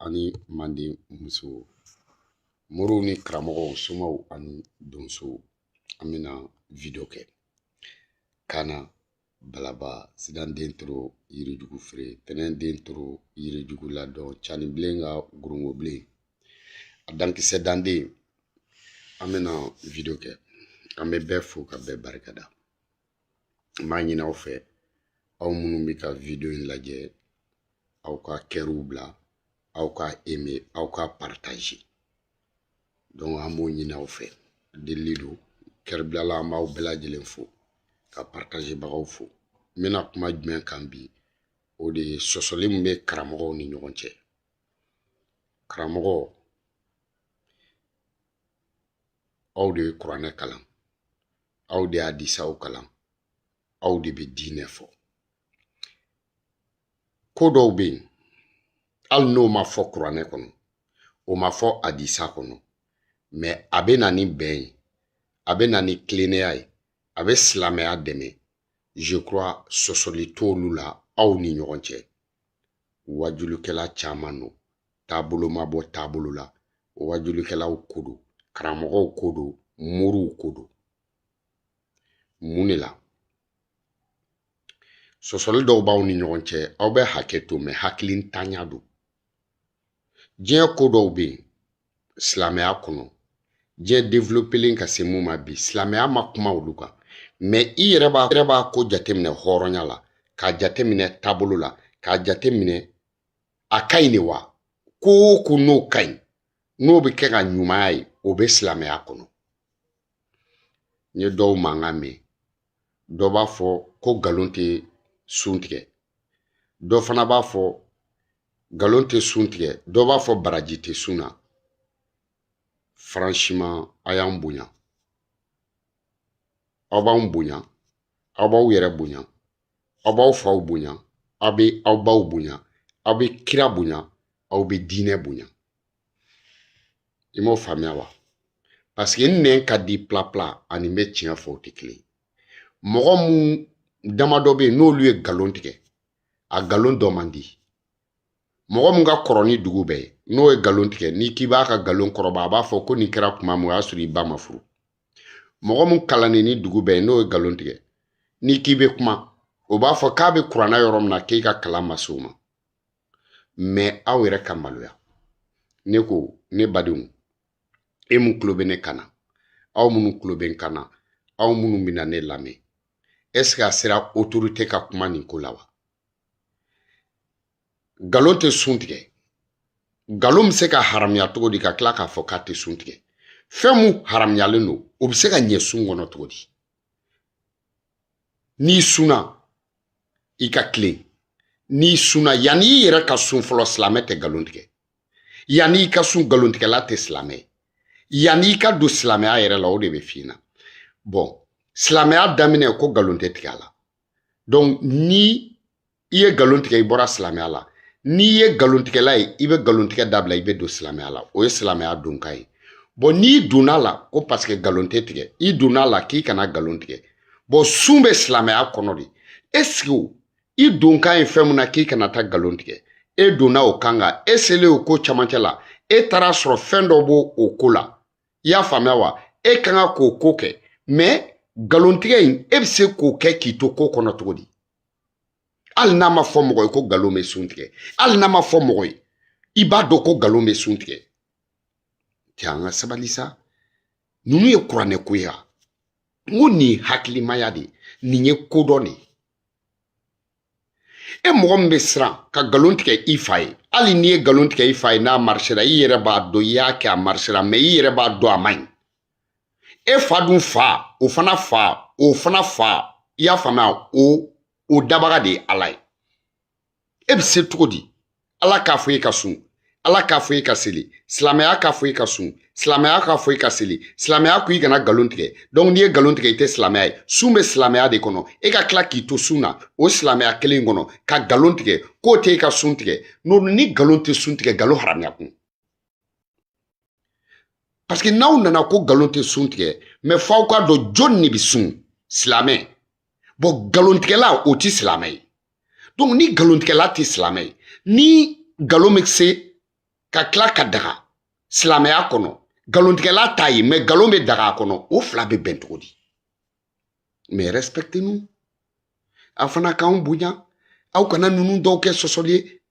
ani mande muso muru ni karamɔgɔw somaw ani donso amina video kɛ kana balaba sidan den toro yirijugu fere tɛnɛn den toro yirijugu la dɔn cani bilen ka gurungo bilen a dankisɛ danden amina video kɛ an bɛ bɛɛ fo ka bɛɛ barikada m'a ɲini aw fɛ aw minnu bɛ ka video in lajɛ aw ka kɛr'u bila aw ka aimer aw ka partager donc an b'o ɲini aw fɛ deli do kɛrɛbilala an b'aw bɛɛ lajɛlen fo ka partager bagaw fo n bɛna kuma jumɛn kan bi o de ye sɔsɔli min bɛ karamɔgɔw ni ɲɔgɔn cɛ karamɔgɔ aw de ye kuranɛ kalan aw de y'a hadisaw kalan aw de bɛ diinɛ fɔ ko dɔw bɛ yen hali n'o ma fɔ kuranɛ kɔnɔ o ma fɔ hadisa kɔnɔ mais a bɛ na ni bɛn ye a bɛ na ni tilennenya ye a bɛ silamɛya dɛmɛ je crois sɔsɔli t'olu la aw ni ɲɔgɔn cɛ wajulikɛla caman don taabolo ma bɔ taabolo la wajulikɛlaw ko don karamɔgɔw ko don moriw ko don mun de la sɔsɔli dɔw b'aw ni ɲɔgɔn cɛ aw bɛ hakɛ to mais hakilintanya don diɲɛ ko dɔw bɛ yen silamɛya kɔnɔ diɲɛ développelen ka se mun ma bi silamɛya ma kuma olu kan mais i yɛrɛ b'a ko jateminɛ hɔrɔnya la k'a jateminɛ taabolo la k'a jateminɛ a ka ɲi de wa ko o ko n'o ka ɲi n'o bɛ kɛ ka ɲumanya ye o bɛ silamɛya kɔnɔ n ye dɔw mankan mɛn dɔ b'a fɔ ko nkalon tɛ sun tigɛ dɔ fana b'a fɔ nkalon tɛ sun tigɛ dɔ b'a fɔ baraji tɛ sun na franchement a y'an bonya aw b'anw bonya aw b'aw yɛrɛ bonya aw b'aw faw bonya aw bɛ aw baw bonya aw bɛ kira bonya aw bɛ diinɛ bonya i m'o faamuya wa parce que n nɛn ka di pla ani n bɛ tiɲɛ fɔ o tɛ kelen mɔgɔ mun damadɔ bɛ yen n'olu ye nkalon tigɛ a nkalon dɔ man di mɔgɔ mun ka kɔrɔ ni dugu bɛɛ ye n'o ye nkalon tigɛ n'i k'i b'a ka nkalon kɔrɔba a b'a fɔ ko nin kɛra kuma min o y'a sɔrɔ i ba ma furu mɔgɔ mun kalannen ni dugu bɛɛ ye n'o ye nkalon tigɛ n'i k'i bɛ kuma o b'a fɔ k'a bɛ kuranna yɔrɔ min na k'e ka kalan ma se o ma mais aw yɛrɛ ka maloya ne ko ne badenw e mun tulo bɛ ne kan na aw minnu tulo bɛ n kan na aw minnu bɛna ne lamɛn est-ce que a sera autorité ka kuma nin ko la wa nkalon tɛ sun tigɛ nkalon bɛ se ka haramuya cogo di ka tila k'a fɔ k'a tɛ sun tigɛ fɛn mun haramuyalen don o bɛ se ka ɲɛ sun kɔnɔ cogo di n'i sunna i ka tilen n'i sunna yanni i yɛrɛ ka sun fɔlɔ silamɛ tɛ nkalon tigɛ yanni i ka sun nkalontigɛla tɛ silamɛ yanni i ka don silamɛya yɛrɛ la o de bɛ f'i ɲɛna bon silamɛya daminɛ ko nkalon tɛ tigɛ a la donc ni i ye nkalon tigɛ i bɔra silamɛya la n'i ye nkalontigɛla ye i bɛ nkalontigɛ dabila i bɛ don silamɛya la o ye silamɛya donkan ye bon n'i donna la ko parce que nkalon tɛ tigɛ i donna la k'i kana nkalon tigɛ bon sun bɛ silamɛya kɔnɔ de est-ce que i donkan ye fɛn min na k'i kana taa nkalon tigɛ e donna o kan kan e selen o ko camancɛ la e taara sɔrɔ fɛn dɔ b'o o ko la i y'a faamuya wa e kan ka k'o ko kɛ mais nkalontigɛ in e bɛ se k'o kɛ k'i to ko kɔnɔ cogo di hali n'a ma fɔ mɔgɔ ye ko nkalon bɛ sun tigɛ hali n'a ma fɔ mɔgɔ ye i b'a dɔn ko nkalon bɛ sun tigɛ cɛ an ka sabali sa ninnu ye kuranɛ ko ye wa n ko nin hakilimaya de nin ye kodɔn de e mɔgɔ min bɛ siran ka nkalon tigɛ i fa ye hali n'i ye nkalon tigɛ i fa ye n'a marisera i yɛrɛ b'a dɔn i y'a kɛ a marisera mais i yɛrɛ b'a dɔn a man ɲi e fa dun fa o fana fa i y'a faamuya o dabaga de ye ala ye e bɛ se cogo di ala k'a fɔ e ka sun ala k'a fɔ e ka seli silamɛya k'a fɔ e ka sun silamɛya k'a fɔ e ka seli silamɛya ko i kana nkalon tigɛ donc n'i ye nkalon tigɛ i tɛ silamɛya ye sun bɛ silamɛya de kɔnɔ e ka tila k'i to sun na o silamɛya kelen kɔnɔ ka nkalon tigɛ k'o tɛ e ka sun tigɛ ni nkalon tɛ sun tigɛ nkalon haramuya kun parce que n'aw nana ko nkalon tɛ sun tigɛ mais f'aw ka dɔn jɔn de bɛ sun silamɛ bon nkalontigɛla o tɛ silamɛ ye donc ni nkalontigɛla tɛ silamɛ ye ni nkalon bɛ se ka tila ka daga silamɛya kɔnɔ galontigɛla t'a ye mais galon bɛ daga a kɔnɔ o fila bɛ bɛn cogo di mais respectez nous a fana k'anw bonya aw kana ninnu dɔw kɛ sɔsɔli ye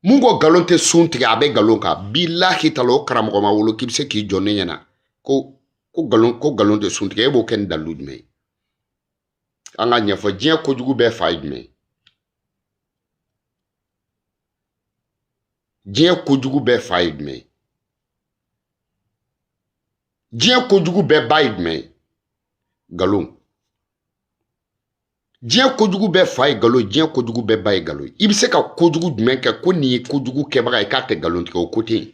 mun ko galon tɛ sun tigɛ a bɛ galon kan bilahi tala o karamɔgɔ ma wolo k'i bɛ se k'i jɔ ne ɲɛna ko galon tɛ sun tigɛ e b'o kɛ ni dalilu jumɛn ye an ka ɲɛfɔ diɲɛ kojugu bɛɛ fa ye jumɛn ye diɲɛ kojugu bɛɛ fa ye jumɛn ye diɲɛ kojugu bɛɛ ba ye jumɛn ye galon diɲɛ kojugu bɛɛ fa ye galon diɲɛ kojugu bɛɛ ba ye galon i bɛ se ka kojugu jumɛn kɛ ko nin ye kojugu kɛbaga ye k'a tɛ galon tigɛ o ko tɛ yen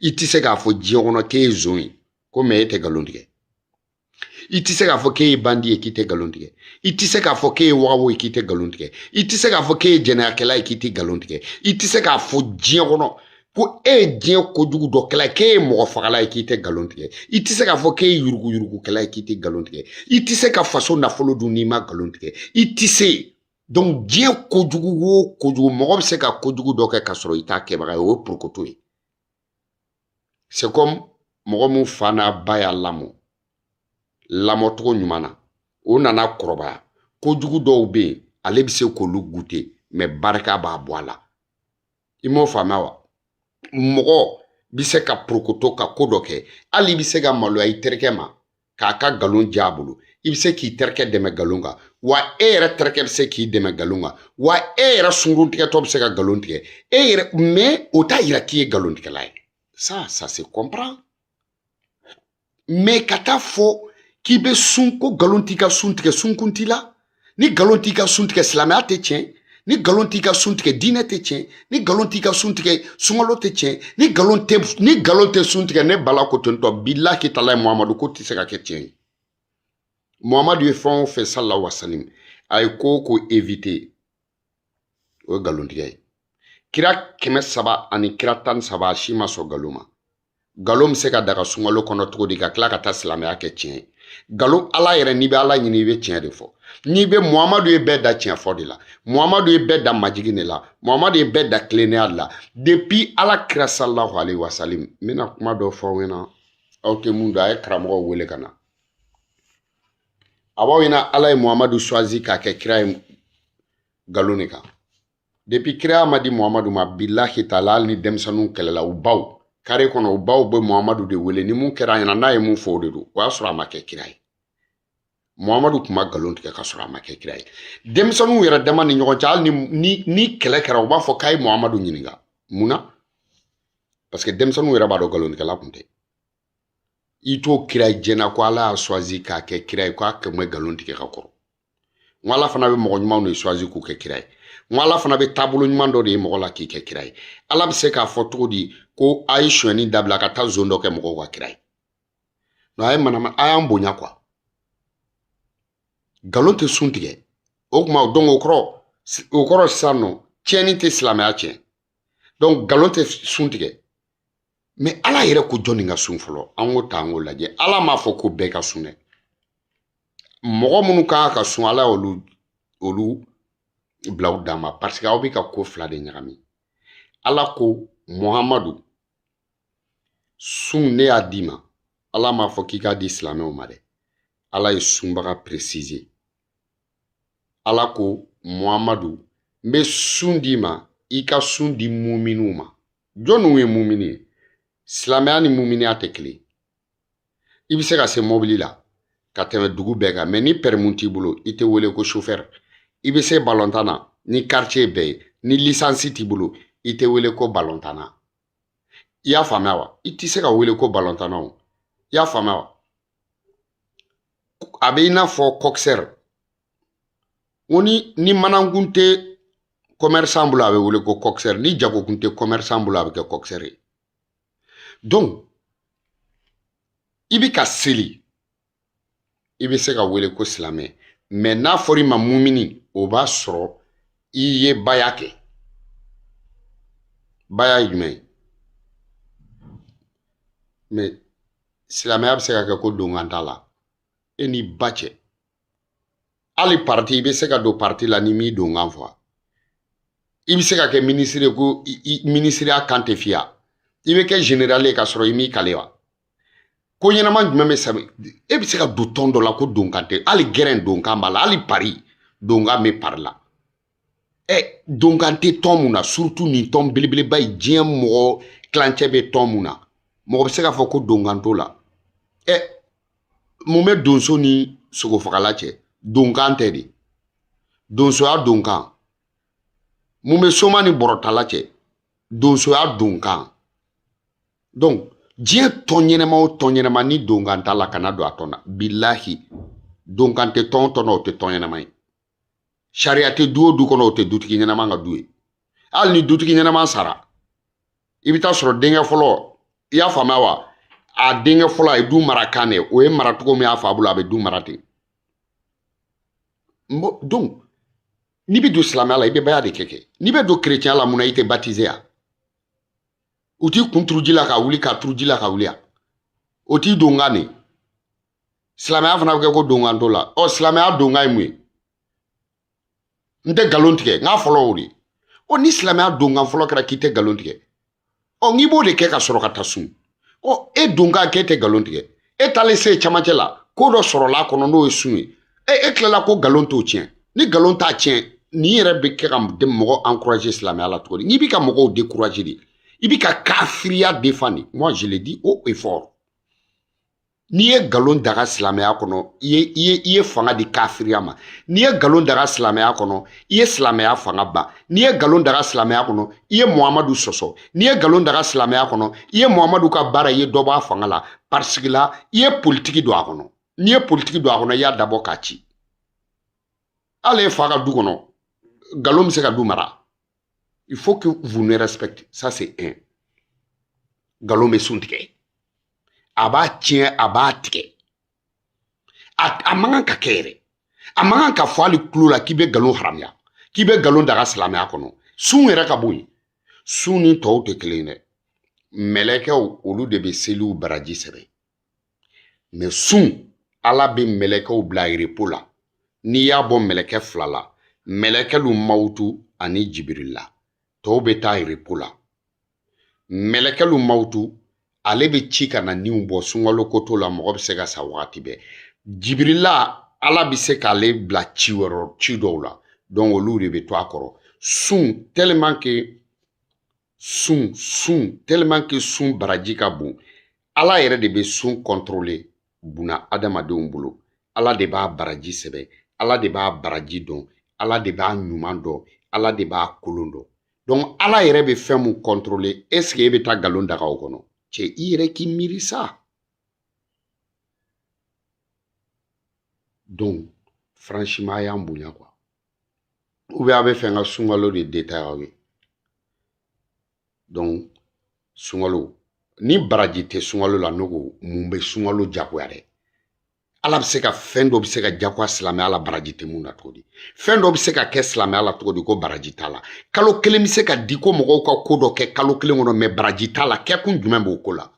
i tɛ se k'a fɔ diɲɛ kɔnɔ k'e ye zon ye ko mɛ e tɛ galon tigɛ i tɛ se k'a fɔ k'e ye bandi ye k'i tɛ galon tigɛ i tɛ se k'a fɔ k'e ye wagawo ye k'i tɛ galon tigɛ i tɛ se k'a fɔ k'e ye jɛnɛyakɛla ye k'i tɛ galon tigɛ i tɛ se k'a fɔ diɲɛ kɔnɔ ko e ye diɲɛ kojugu dɔ kɛla ye k'e ye mɔgɔ fagala ye k'i tɛ galon tigɛ i tɛ se k'a fɔ k'e ye yuruguyurugukɛla ye k'i tɛ galon tigɛ i tɛ se ka faso nafolo dun n'i ma galon tigɛ i tɛ se donc diɲɛ kojugu o kojugu mɔgɔ bɛ se ka kojugu dɔ kɛ k'a sɔrɔ i t'a kɛbaga ye o ye porokoto ye c'est comme mɔgɔ min fa n'a ba y'a lamɔ lamɔcogo ɲuman na o nana kɔrɔbaya kojugu dɔw bɛ yen ale bɛ se k'olu gute mais barika b'a bɔ a la i m'o faamuya wa mɔgɔ bɛ se ka porokoto ka ko dɔ kɛ hali i bɛ se ka maloya i terikɛ ma k'a ka galon ja a bolo i bɛ se k'i terikɛ dɛmɛ galon kan wa e yɛrɛ terikɛ bɛ se k'i dɛmɛ galon kan wa e yɛrɛ sunkuruntigɛtɔ bɛ se ka galon tigɛ e yɛrɛ mais o t'a yira k'i ye galon tigɛla ye ça se comprend mais ka taa fɔ k'i bɛ sun ko galon t'i ka sun tigɛ sunkun t'i la ni galon t'i ka sun tigɛ silamɛya tɛ tiɲɛ ni galon t'i ka sun tigɛ diinɛ tɛ tiɲɛ ni galon t'i ka sun tigɛ sunkalo tɛ tiɲɛ ni galon tɛ sun tigɛ ne bala ko tentɔ bilahi tala ye muhamadu ko tɛ se ka kɛ tiɲɛ ye muhamadu ye fɛn o fɛn sallallahu alaihi wa sallam a ye ko o ko éviter o ye galon tigɛ ye kira 300 ani kira 13 a si ma sɔn galon ma galon bɛ se ka daga sunkalo kɔnɔ cogo di ka tila ka taa silamɛya kɛ tiɲɛ ye galon ala yɛrɛ n'i bɛ ala ɲini i bɛ tiɲɛ de fɔ n'i bɛ muhamadu ye bɛɛ da tiɲɛ fɔ de la muhamadu ye bɛɛ da majigin de la muhamadu ye bɛɛ da tilennenya de la depuis ala kira sallallahu alaihi wa sallam n bɛna kuma dɔ fɔ aw ɲɛna aw tɛ mun dɔn a ye karamɔgɔw wele ka na a b'aw ɲɛna ala ye muhamadu choisi k'a kɛ kira ye galon de kan depuis kira ma di muhamadu ma bilahi taala hali ni denmisɛnninw kɛlɛla u baw kare kɔnɔ u baw bɛ muhamadu de wele ni mun kɛra a ɲɛna n'a ye mun fɔ o de don o y'a sɔrɔ a ma kɛ kira ye muhamadu tun ma galon tigɛ ka sɔrɔ a ma kɛ kira ye denmisɛnninw yɛrɛ dama ni ɲɔgɔn cɛ hali ni kɛlɛ kɛra u b'a fɔ k'a ye muhamadu ɲininka mun na parce que denmisɛnninw yɛrɛ b'a dɔn galon tigɛla tun tɛ i t'o kira ye jɛnna ko ala y'a choisi k'a kɛ kira ye k'a kɛ galon tigɛ ka kɔrɔ n ala fana bɛ mɔgɔ ɲumanw de choisi k'u kɛ kira ye n ala fana bɛ taabolo ɲuman dɔ de ye mɔgɔ la k'i kɛ kira ye ala bɛ se k'a fɔ cogo di ko a ye sonyɛni dabila ka taa zon dɔ kɛ mɔgɔw ka kira ye a ye manama a y'an bonya quoi galon tɛ sun tigɛ o kuma donc o kɔrɔ sisan nɔ tiɲɛni tɛ silamɛya tiɲɛ donc galon tɛ sun tigɛ mais ala yɛrɛ ko jɔnni ka sun fɔlɔ an k'o ta an k'o lajɛ ala m'a fɔ ko bɛɛ ka sun dɛ mɔgɔ minnu kan ka sun ala olu bila u dan ma parce que aw bɛ ka ko fila de ɲagami ala ko muhamadu sun ne y'a d'i ma ala m'a fɔ k'i k'a di silamɛw ma dɛ ala ye sunbaga préciser ala ko muhamadu n bɛ sun d'i ma i ka sun di muminiw ma jɔnniw ye mumini ye silamɛya ni muminiya tɛ kelen i bɛ se ka se mobili la ka tɛmɛ dugu bɛɛ kan mais ni permis t'i bolo i tɛ wele ko chauffeur i bɛ se balontan na ni quartier bɛɛ ye ni licence t'i bolo i tɛ wele ko balontan na i y'a faamuya wa i tɛ se ka wele ko balontan na o i y'a faamuya wa a bɛ i n'a fɔ coxeur n ko ni manakun tɛ commerçant bolo a bɛ wele ko coxeur ni jagokun tɛ commerçant bolo a bɛ kɛ coxeur ye donc i bɛ ka seli i bɛ se ka wele ko silamɛ mais n'a fɔra i ma mumini o b'a sɔrɔ i ye baya kɛ baya ye jumɛn ye mais silamɛya bɛ se ka kɛ ko donkan t'a la e ni ba cɛ hali parti i bɛ se ka don parti la ni m'i donkan fɔ i bɛ se ka kɛ ministre ye ko ministeriya kan tɛ fiya i bɛ kɛ général ye k'a sɔrɔ i m'i kale wa ko ɲɛnama jumɛn bɛ sɛbɛn e bɛ se ka don tɔn dɔ la ko donkan tɛ hali gɛrɛn donkan b'a la hali pari donkan bɛ pari la donkan tɛ tɔn mun na surtout nin tɔn belebeleba ye diɲɛ mɔgɔ kilancɛ bɛ tɔn mun na mɔgɔ bɛ se k'a fɔ ko donkan t'o la mun bɛ donso ni sogofagala cɛ donkan tɛ de donsoya donkan mun bɛ soma ni bɔrɔtala cɛ donsoya donkan donc diɲɛ tɔn ɲɛnɛma o tɔn ɲɛnɛma ni donkan t'a la kana don a tɔn na bilahi donkan tɛ tɔn tɔn na o tɛ tɔn ɲɛnɛma ye sariya tɛ du o du kɔnɔ o tɛ dutigi ɲɛnɛma ka du ye hali ni dutigi ɲɛnɛma sara i bɛ taa sɔrɔ denkɛ fɔlɔ i y'a faamuya wa a denkɛ fɔlɔ a ye du mara kan de o ye mara cogo min y'a fa bolo a bɛ du mara ten donc n'i bɛ don silamɛya la i bɛ baya de kɛ n'i bɛ don kerecɛnya la mun na i tɛ baptisé ya o t'i kun turu ji la ka wuli ka turu ji la ka wuli ya o t'i donkan de silamɛya fana bɛ kɛ ko donkan t'o la silamɛya donkan ye mun ye n tɛ nkalon tigɛ n k'a fɔlɔ o de ni silamɛya donkan fɔlɔ kɛra k'i tɛ nkalon tigɛ n'i b'o de kɛ ka sɔrɔ ka taa sun e donkan k'e tɛ nkalon tigɛ e taalen se camancɛ la ko dɔ sɔrɔla a kɔnɔ n'o ye sun ye e tilala ko nkalon t'o tiɲɛ ni nkalon t'a tiɲɛ nin yɛrɛ bɛ kɛ ka mɔgɔ encourager silamɛya la cogo di n'i bɛ ka mɔgɔw décourager de i bɛ ka kafiriya défendre moi je le dis haut et fort n'i ye nkalon daga silamɛya kɔnɔ i ye fanga di kafiriya ma n'i ye nkalon daga silamɛya kɔnɔ i ye silamɛya fanga ban n'i ye nkalon daga silamɛya kɔnɔ i ye muhamadu sɔsɔ n'i ye nkalon daga silamɛya kɔnɔ i ye muhamadu ka baara i ye dɔ bɔ a fanga la parce que la i ye politiki don a kɔnɔ n'i ye politiki don a kɔnɔ i y'a dabɔ k'a ci hali e fa ka du kɔnɔ nkalon bɛ se ka du mara il faut que vous ne respectez ça c'est un nkalon bɛ sun tigɛ a b'a tiɲɛ a b'a tigɛ a man kan ka kɛ yɛrɛ a man kan ka fɔ hali tulo la k'i bɛ nkalon haramuya k'i bɛ nkalon daga silamɛya kɔnɔ sun yɛrɛ ka bɔ yen sun ni tɔw tɛ kelen ye dɛ mɛlɛkɛw olu de bɛ seliw baraji sɛbɛn mais sun ala bɛ mɛlɛkɛw bila repos la n'i y'a bɔ mɛlɛkɛ fila la mɛlɛkɛlu mawutu ani jibirila tɔw bɛ taa repos la mɛlɛkɛlu mawutu ale bɛ ci ka na niw bɔ sunkalo koto la mɔgɔ bɛ se ka sa wagati bɛɛ jibirila ala bɛ se k'ale bila ci dɔw la donc olu de bɛ to a kɔrɔ sun tellement que sun baraji ka bon ala yɛrɛ de bɛ sun contrôler buna adamadenw bolo ala de b'a baraji sɛbɛn ala de b'a baraji dɔn ala de b'a ɲuman dɔn ala de b'a kolon dɔn donc ala yɛrɛ bɛ fɛn mun contrôler est ce que e bɛ taa nkalon daga o kɔnɔ cɛ i yɛrɛ k'i miiri sa donc franchement a y'an bonya quoi ou bien a bɛ fɛ n ka sunkalo de détail aw ye donc sunkalo ni baraji tɛ sunkalo la ne ko mun bɛ sunkalo jagoya dɛ ala bɛ se ka fɛn dɔ bɛ se ka jagoya silamɛya la baraji tɛ mun na cogo di fɛn dɔ bɛ se ka kɛ silamɛya la cogo di ko baraji t'a la kalo kelen bɛ se ka di ko mɔgɔw ka ko dɔ kɛ kalo kelen kɔnɔ mais baraji t'a la kɛkun jumɛn b'o ko la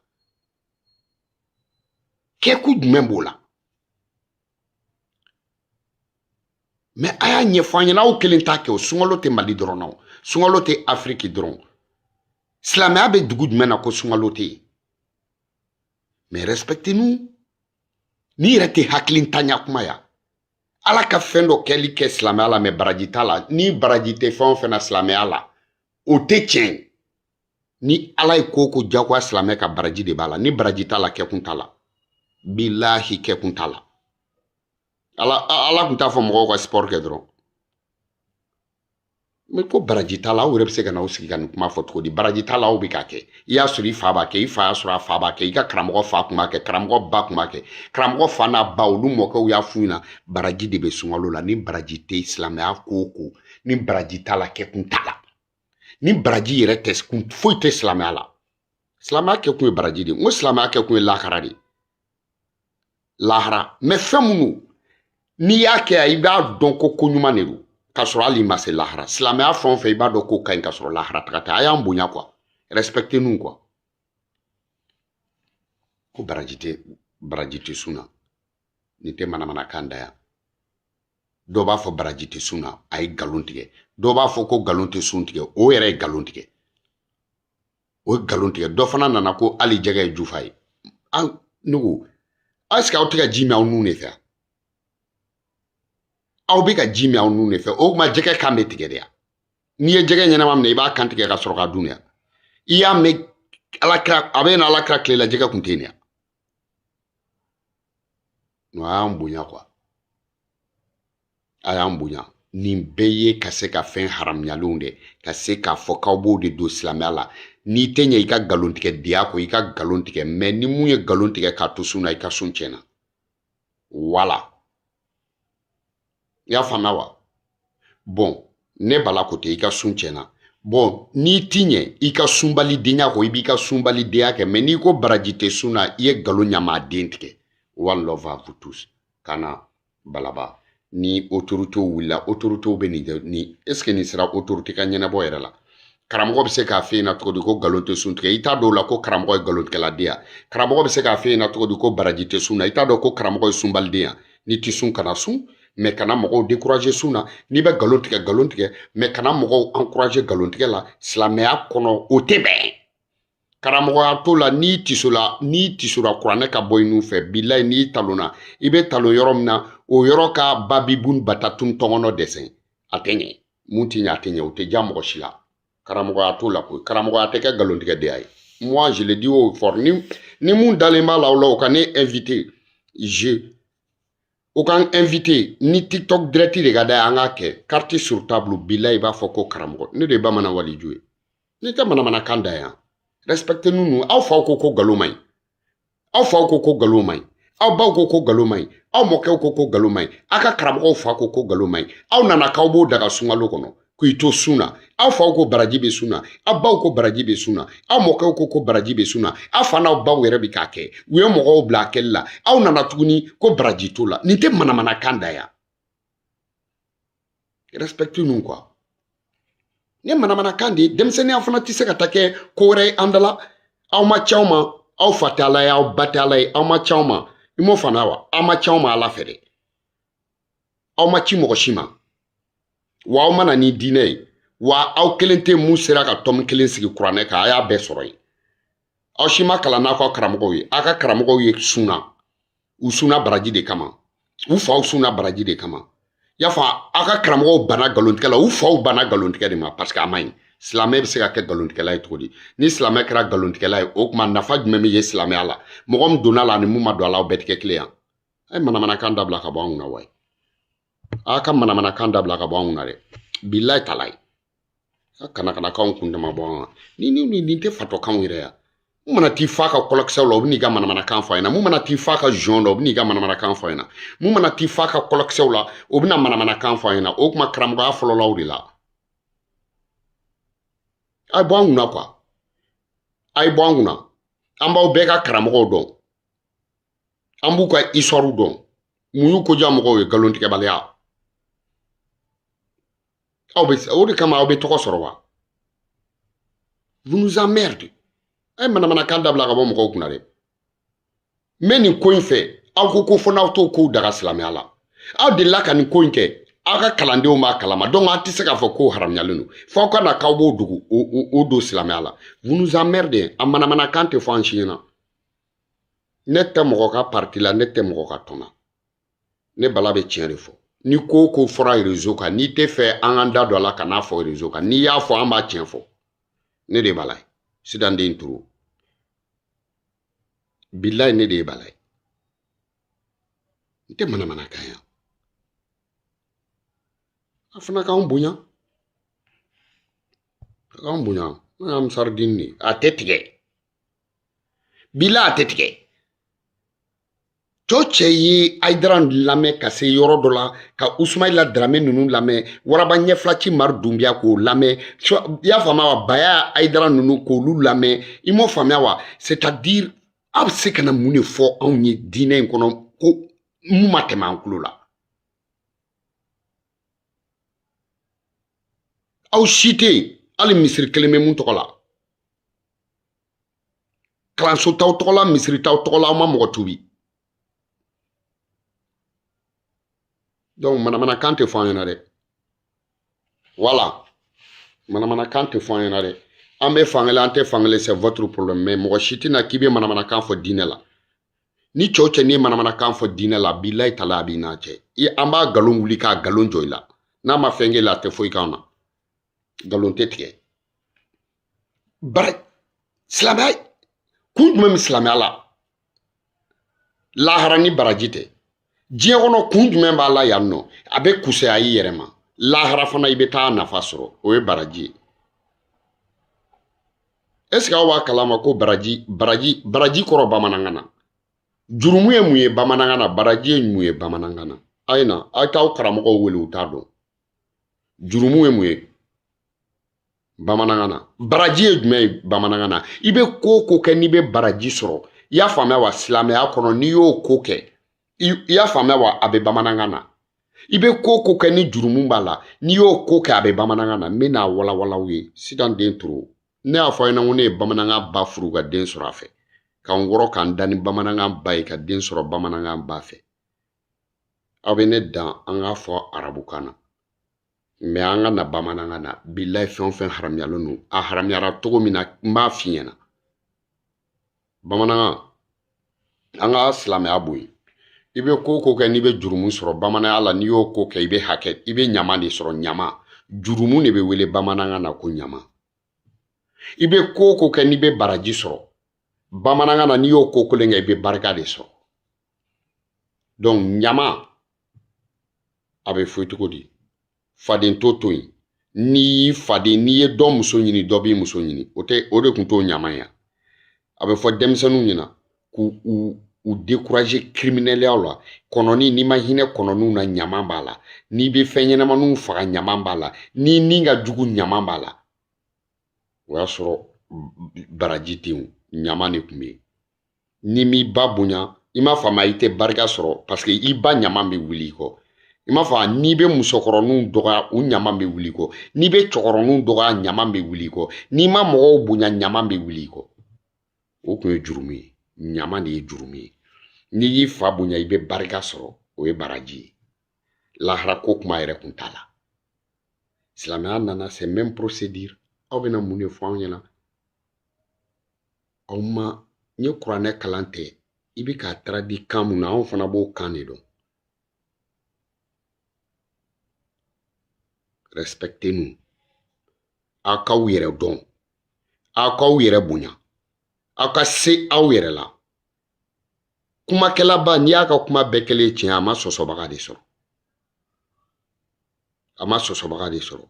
kɛkun jumɛn b'o la mais a y'a ɲɛfɔ an ɲɛna aw kelen t'a kɛ o sunkalo tɛ mali dɔrɔn na o sunkalo tɛ afiriki dɔrɔn silamɛya bɛ dugu jumɛn na ko sunkalo tɛ yen mais respectez nous n'i yɛrɛ tɛ hakilintanya kuma ya ala ka fɛn dɔ kɛli kɛ silamɛya la mais baraji t'a la ni baraji tɛ fɛn o fɛn na silamɛya la o tɛ tiɲɛ ni ala ye ko ko jagoya silamɛ ka baraji de b'a la ni baraji t'a la kɛkun t'a la bilahi kɛkun t'a la ala tun t'a fɔ mɔgɔw ka sport kɛ dɔrɔn mais ko baraji t'a la aw yɛrɛ bɛ se ka na aw sigi ka nin kuma fɔ cogo di baraji t'a la aw bɛ k'a kɛ i y'a sɔrɔ i fa b'a kɛ i fa y'a sɔrɔ a fa b'a kɛ i ka karamɔgɔ fa tun b'a kɛ karamɔgɔ ba tun b'a kɛ karamɔgɔ fa n'a ba olu mɔkɛw y'a f'u ɲɛna baraji de bɛ sunkalo la ni baraji tɛ silamɛya ko o ko ni baraji t'a la kɛkun t'a la ni baraji yɛrɛ tɛ foyi tɛ silamɛya la silamɛya kɛkun ye baraji de n ko silamɛya kɛkun ye lahara de lahara mais fɛn minnu n'i y'a kɛ yan i b'a dɔn ko koɲuman de don k'a sɔrɔ hali i ma se lahara silamɛya fɛn o fɛn i b'a dɔn ko ka ɲi k'a sɔrɔ lahara taga tɛ a y'an bonya quoi respectez nous quoi ko baraji tɛ sun na nin tɛ manamanakan da yan dɔw b'a fɔ baraji tɛ sun na a ye nkalon tigɛ dɔw b'a fɔ ko nkalon tɛ sun tigɛ o yɛrɛ ye nkalon tigɛ o galon tigɛ dɔ fana nana ko ali jɛgɛ ye jufa ye an nugu est ce que aw tɛ ka ji min aw nun de fɛ aw bɛ ka ji min aw nun de fɛ o kuma jɛgɛ kan bɛ tigɛ de ya n'i ye jɛgɛ ɲɛnama minɛ i b'a kan tigɛ ka sɔrɔ k'a dun ya i y'a mɛn alakira a bɛ na alakira tile la jɛgɛ kun tɛ yen ya non a y'an bonya quoi a y'an bonya nin bɛɛ ye ka se ka fɛn haramuyalenw de ka se k'a fɔ k'aw b'o de don silamɛya la n'i tɛ ɲɛ i ka galon tigɛ diya kɔ i ka galon tigɛ mais ni mun ye galon tigɛ k'a to sun na i ka sun tiɲɛna wala i y'a faamuya wa bon ne bala ko tɛ i ka sun tiɲɛna bon n'i ti ɲɛ i ka sunbalidenya kɔ i b'i ka sunbalidenya kɛ mais n'i ko baraji tɛ sun na i ye galon ɲama den tigɛ one love à vous tous kana balaba ni autoritéw wulila autoritéw bɛ ni est ce que nin sera autorité ka ɲɛnabɔ yɛrɛ la karamɔgɔ bɛ se k'a fɛ yen na cogo di ko galon tɛ sun tigɛ i t'a dɔn o la ko karamɔgɔ ye galontigɛla den ya karamɔgɔ bɛ se k'a fɛ yen na cogo di ko baraji tɛ sun na i t'a dɔn ko karamɔgɔ ye sunbaliden ya n'i ti sun kana sun mais kana mɔgɔw décourager sun na n'i bɛ galon tigɛ mais kana mɔgɔw encourager galon tigɛ la silamɛya kɔnɔ o tɛ bɛn karamɔgɔya t'o la n'i tisora kuranɛ ka bɔ i nun fɛ bilayi n'i talonna i bɛ talon yɔrɔ min na o yɔrɔ ka babibun batatun tɔngɔnɔ dɛsɛ a tɛ ɲɛ mun ti ɲɛ a tɛ ɲɛ o tɛ diya mɔgɔ si la karamɔgɔya t'o la koyi karamɔgɔya tɛ kɛ galontigɛ de ye moi je le dis au fort ni mun dalen b'a la o la o ka ne invité o kan invité ni tiktok direct de ka da an k'a kɛ carte sur table bilayi i b'a fɔ ko karamɔgɔ ne de ye bamanan waliju ye ne tɛ manamanakan da yan respectez nous aw faw ko galon man ɲi aw faw ko galon man ɲi aw baw ko galon man ɲi aw mɔkɛw ko galon man ɲi aw ka karamɔgɔw fa ko galon man ɲi aw nana k'aw b'o daga sunkalo kɔnɔ k'i to sun na aw faw ko baraji bɛ sun na aw baw ko baraji bɛ sun na aw mɔkɛw ko baraji bɛ sun na aw fa n'aw baw yɛrɛ bɛ k'a kɛ u ye mɔgɔw bila a kɛli la aw nana tuguni ko baraji t'o la nin tɛ manamanakan da yan respectez nous quoi ne manamanakan de denmisɛnninya fana tɛ se ka taa kɛ ko wɛrɛ ye an da la aw ma ca aw ma aw fa tɛ ala ye aw ba tɛ ala ye aw ma ca aw ma i m'o faamuya wa aw ma ca aw ma ala fɛ dɛ aw ma ci mɔgɔ si ma wa aw mana ni diinɛ ye wa aw kelen tɛ mun sera ka tɔmi kelen sigi kuranɛ kan a y'a bɛɛ sɔrɔ yen aw si ma kalan n'aw ka karamɔgɔw ye aw ka karamɔgɔw ye sunna u sunna baraji de kama u faw sunna baraji de kama y'a fɔ aw ka karamɔgɔw banna galontigɛ la u faw banna galontigɛ de ma parce que a man ɲi silamɛ bɛ se ka kɛ galontigɛla ye cogo di ni silamɛ kɛra galontigɛla ye o tuma nafa jumɛn bɛ ye silamɛya la mɔgɔ min donna la ani mun ma don a la aw bɛɛ tɛ kɛ kelen yan a ye manamanakan dabila ka bɔ anw na wa aw ka manamanakan dabila ka bɔ anw na dɛ bilayi talayi a kana kanw kun dama bɔ anw na nin tɛ fatɔkanw yɛrɛ yan mun mana t'i fa ka kɔlɔkisɛw la o bɛ n'i ka manamanakan fɔ a ɲɛna mun mana t'i fa ka jɔn la o bɛ n'i ka manamanakan fɔ a ɲɛna mun mana t'i fa ka kɔlɔkisɛw la o bɛ na manamanakan fɔ a ɲɛna o tuma karamɔgɔya fɔlɔlaw de la a ye bɔ an kunna quoi a ye bɔ an kunna an b'aw bɛɛ ka karamɔgɔw dɔn an b'u ka histoire dɔn mun y'u koja mɔgɔw ye galontigɛbaliya aw bɛ o de kama aw bɛ tɔgɔ sɔrɔ wa vous nous emmerdez a ye manamanakan dabila ka bɔ mɔgɔw kunna dɛ mɛ nin ko in fɛ aw ko fɔ n'aw t'o kow daga silamɛya la aw delila ka nin ko in kɛ aw ka kalandenw b'a kalama donc an tɛ se k'a fɔ ko haramuyalen don f'aw ka na k'aw b'o dogo o don silamɛya la vous nous emmerdez a manamanakan tɛ fɔ an si ɲɛna ne tɛ mɔgɔ ka parti la ne tɛ mɔgɔ ka tɔn na ne bala bɛ tiɲɛ de fɔ ni ko fɔra réseau kan n'i tɛ fɛ an k'an da don a la ka n'a fɔ réseau kan n'i y'a fɔ an b'a tiɲɛ fɔ ne de bala ye sidanden turu bilayi ne de ye bala ye n tɛ manamanakan yan a fana k'anw bonya k'anw bonya n'o y'an saridini de a tɛ tigɛ bila a tɛ tigɛ cɔ cɛ ye ayidara lamɛn ka se yɔrɔ dɔ la ka usumayila darame ninnu lamɛn waraba ɲɛfilaci mari dunbiya k'o lamɛn i y'a faamuya wa baya ayidara ninnu k'olu lamɛn i m'o faamuya wa c'est à dire aw bɛ se ka na mun de fɔ anw ye diinɛ in kɔnɔ ko mun ma tɛmɛ an tulo la aw si tɛ yen hali misiri kelen bɛ mun tɔgɔ la kalanso t'aw tɔgɔ la misiri t'aw tɔgɔ la aw ma mɔgɔ tubi donc manamanakan tɛ fɔ an ɲɛna dɛ voilà manamanakan tɛ fɔ an ɲɛna dɛ Ambe fangele ante fangele c'est votre problème mais mo shiti na kibe manamana kan fo dine la ni choche ni manamana kan fo dine la billahi tala bi na che I amba galon wuli ka galon joy la na ma fenge la te fo ikana galon tetke bare islamay kun même islamay la harani barajite diɲɛ kɔnɔ kun jumɛn b'a la yan nɔ a bɛ kusaya I yɛrɛ ma lahara fana I bɛ taa nafa sɔrɔ o ye baraji ye est ce que aw b'a kalama ko baraji kɔrɔ bamanankan na jurumu ye mun ye bamanankan na baraji ye mun ye bamanankan na a ye na aw t'aw karamɔgɔw wele u t'a dɔn jurumu ye mun ye bamanankan na baraji ye jumɛn ye bamanankan na I bɛ ko o ko kɛ n'i bɛ baraji sɔrɔ I y'a faamuya wa silamɛya kɔnɔ n'i y'o ko kɛ I y'a faamuya wa a bɛ bamanankan na I bɛ ko o ko kɛ ni jurumu b'a la n'i y'o ko kɛ a bɛ bamanankan na n bɛ n'a walawalaw ye sitan den toro ne y'a fɔ a ɲɛna ko ne ye bamanankan ba furu ka den sɔrɔ a fɛ ka n wɔrɔ ka n da ni bamanankan ba ye ka den sɔrɔ bamanankan ba fɛ aw bɛ ne dan an k'a fɔ arabukan na mais an ka na bamanankan na bilahi fɛn o fɛn haramuyalen don a haramuyara cogo min na n b'a f'i ɲɛna bamanankan an ka silamɛya bɔ yen I bɛ ko o ko kɛ n'i bɛ jurumu sɔrɔ bamananya la n'i y'o ko kɛ I bɛ hakɛ I bɛ ɲama de sɔrɔ ɲama jurumu de bɛ wele bamanankan na ko ɲama I bɛ ko o ko kɛ n'i bɛ baraji sɔrɔ bamanankan na n'i y'o ko kelen kɛ I bɛ barika de sɔrɔ donc ɲama a bɛ fɔ cogo di faden to to yen n'i faden n'i ye dɔ muso ɲini dɔ b'i muso ɲini o de tun t'o ɲama ye a bɛ fɔ denmisɛnninw ɲɛna k'u décourager criminels la kɔnɔni n'i ma hinɛ kɔnɔniw na ɲama b'a la n'i bɛ fɛn ɲɛnamaninw faga ɲama b'a la n'i ni ka jugu ɲama b'a la o y'a sɔrɔ baraji tɛ yen ɲama de tun bɛ yen n'i m'i ba bonya I m'a faamuya I tɛ barika sɔrɔ parce que I ba ɲama bɛ wuli I kɔ I m'a fɔ n'i bɛ musokɔrɔninw dɔgɔya u ɲama bɛ wuli I kɔ n'i bɛ cɛkɔrɔninw dɔgɔya ɲama bɛ wuli I kɔ n'i ma mɔgɔw bonya ɲama bɛ wuli I kɔ o tun ye jurumu ye ɲama de ye jurumu ye n'i y'i fa bonya I bɛ barika sɔrɔ o ye baraji ye lahara ko kuma yɛrɛ kun t'a la silamɛya nana c'est même procédure aw bɛna mun de fɔ anw ɲɛna aw ma n ye kuranɛ kalan tɛ I bɛ k'a traduit kan mun na anw fana b'o kan de dɔn respectez-nous aw k'aw yɛrɛ dɔn aw k'aw yɛrɛ bonya aw ka se aw yɛrɛ la kumakɛlaba n'i y'a ka kuma bɛɛ kɛlen tiɲɛ a ma sɔsɔbaga de sɔrɔ a ma sɔsɔbaga de sɔrɔ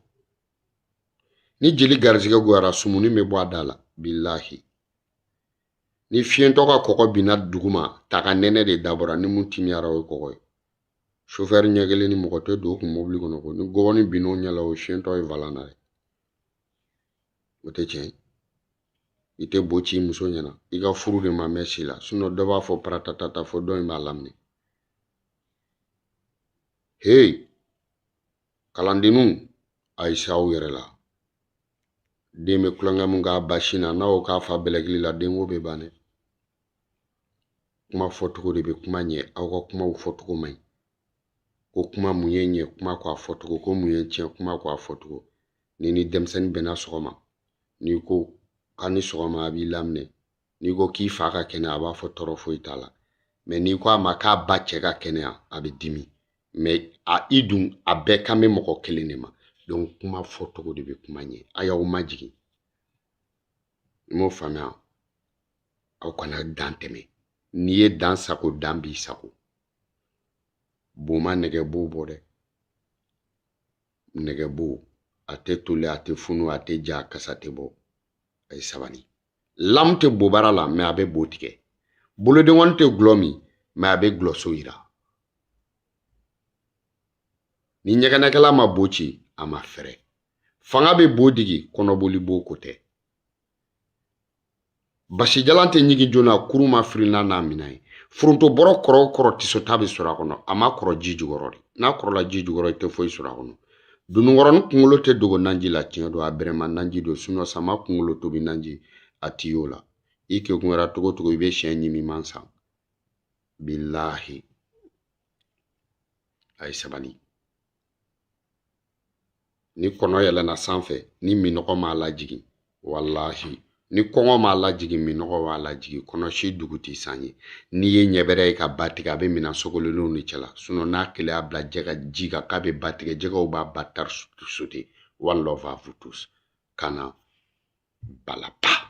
ni jeli garizigɛ goyara sumuni bɛ bɔ a da la bilahi ni fiɲɛtɔ ka kɔgɔ binna duguma ta ka nɛnɛ de dabɔra ni mun timiyara o ye kɔgɔ ye chauffeur ɲɛ kelen ni mɔgɔ tɛ don o kun mobili kɔnɔ ko ni gɔbɔni binna o ɲɛ la o fiɲɛtɔ ye valan na ye o tɛ tiɲɛ I tɛ bo ci I muso ɲɛna I ka furu de ma mɛn si la sinon dɔ b'a fɔ paratatata fo dɔ in b'a laminɛ hey kalandenninw a ye se aw yɛrɛ la den bɛ kulonkɛ mun k'a ba sin na n'a y'o k'a fa bɛlɛkili la denko bɛ ban dɛ kuma fɔcogo de bɛ kuma ɲɛ aw ka kumaw fɔcogo man ɲi ko kuma mun ye ɲɛ kuma k'a fɔcogo ko mun ye tiɲɛ kuma k'a fɔcogo ni denmisɛnnin bɛnna sɔgɔma n'i ko k'a ni sɔgɔma a b'i laminɛ n'i ko k'i fa ka kɛnɛ a b'a fɔ tɔɔrɔ foyi t'a la mais n'i ko a ma k'a ba cɛ ka kɛnɛya a bɛ dimi mais I dun a bɛɛ kan bɛ mɔgɔ kelen de ma donc kuma fɔcogo de bɛ kuma ɲɛ a y'aw majigin I m'o faamuya aw kana dan tɛmɛ n'i ye dan sago dan b'i sago boma nɛgɛ b'o bɔ dɛ nɛgɛ b'o a tɛ toli a tɛ funu a tɛ ja a kasa tɛ bɔ a ye sabali lamu tɛ bo baara la mais a bɛ bo tigɛ bolodenkɔni tɛ gulɔ min mais a bɛ gulɔso yira ni ɲɛgɛnɛkɛla ma bo ci a ma fɛrɛ fanga bɛ bo digi kɔnɔboli b'o ko tɛ basijalan tɛ ɲigi joona kuru ma firina n'a minɛ ye foronto bɔrɔ kɔrɔ o kɔrɔ tisota bɛ sɔrɔ a kɔnɔ a ma kɔrɔ ji jukɔrɔ de n'a kɔrɔla ji jukɔrɔ I tɛ foyi sɔrɔ a kɔnɔ dununkɔrɔni kunkolo tɛ dogo nanji la tiɲɛ don a bɛrɛma nanji don sinon sama kunkolo tobi nanji a t'i y'o la I kekun wɛrɛ togo togo I bɛ siyɛn ɲimi man san bilahi a ye sabali ni kɔnɔ yɛlɛnna sanfɛ ni minɔgɔ m'a lajigin wallahi ni kɔngɔ ma lajigi minɔgɔ b'a lajigi kɔnɔsi dugu ti san ye n'i ye ɲɛbɛrɛ ye ka ba tigɛ a bɛ mina sogolenw ni cɛla n'a kelen y'a bila jɛgɛ ji kan k'a bɛ ba tigɛ jɛgɛw b'a ba tari sote one love à vous tous kana balaba